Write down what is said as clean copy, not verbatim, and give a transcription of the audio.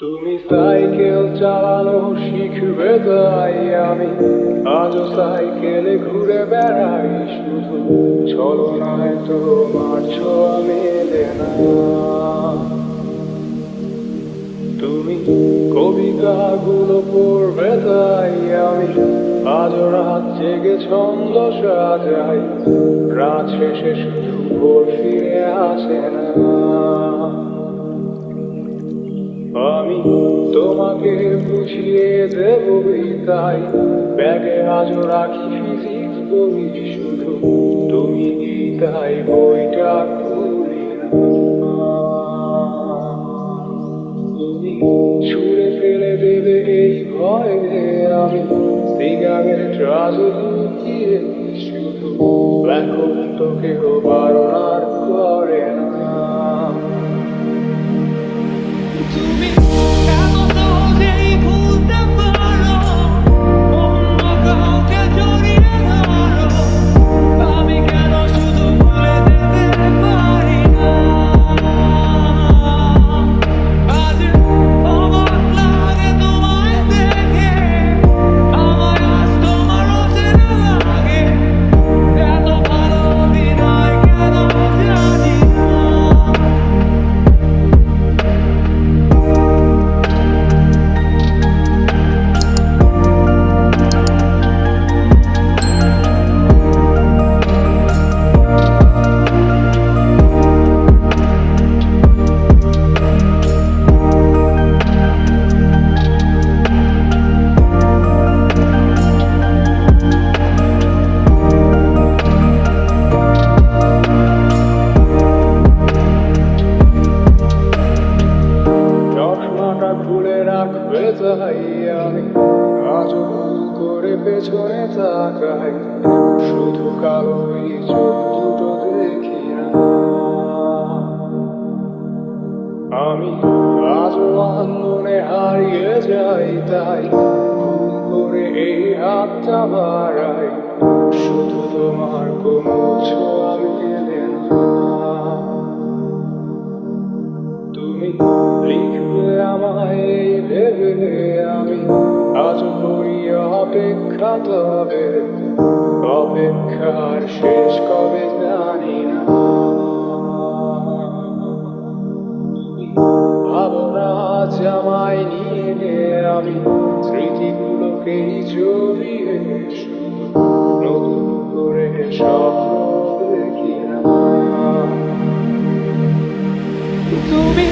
তুমি সাইকেল চালানো শিখবে তাই আমি আজও সাইকেলে ঘুরে বেড়াই, শুধু ছলনায় তোমার ছোঁয়া মেলে না। তুমি কবিতাগুলো পড়বে তাই আমি আজও রাত জেগে ছন্দ সাজাই, রাত শেষে শুধু ভোর ফিরে আসে না। আমি তোমাকে বুঝিয়ে দেবই তাই ব্যাগে আজও রাখি ফিজিক্স বই, শুধু তুমি তাই বইটা খুলি না। তুমি ছুঁড়ে ফেলে দেবে এই ভয়ে আমি সিগারেট রাজু লুকিয়ে, শুধু এখন তো কেউ বারণ আর করে না। তুমি কেন সহজেই ভুলতে পারো, অন্য কাউকে জড়িয়ে ধরো, আমি কেন শুধু ভুলে যেতে পারি না। আজ অবাক লাগে তোমায় দেখে, আমায় আজ তোমার অচেনা লাগে, এত ভালো অভিনয় কেন জানি না। চশমাটা খুলে রাখবে তাই আমি আজও ভুল করে পেছনে তাকাই, শুধু কালোই চোখ দুটো দেখি না। আমি আজও আন্দোলনে হারিয়ে যাই তাই ভুল করে এই হাতটা বাড়াই, শুধু তোমার কোনো ছোঁয়া মেলে না। তুমি লিখবে আমায় এই ভেবে আমি আজ করি অপেক্ষা, তবে অপেক্ষার শেষ কবে জানি না। তুমি ভাবো না আজ আমায় নিয়ে আমি স্মৃতিগুলোকেই জড়িয়ে, শুধু নতুন করে স্বপ্ন দেখি না। তুমি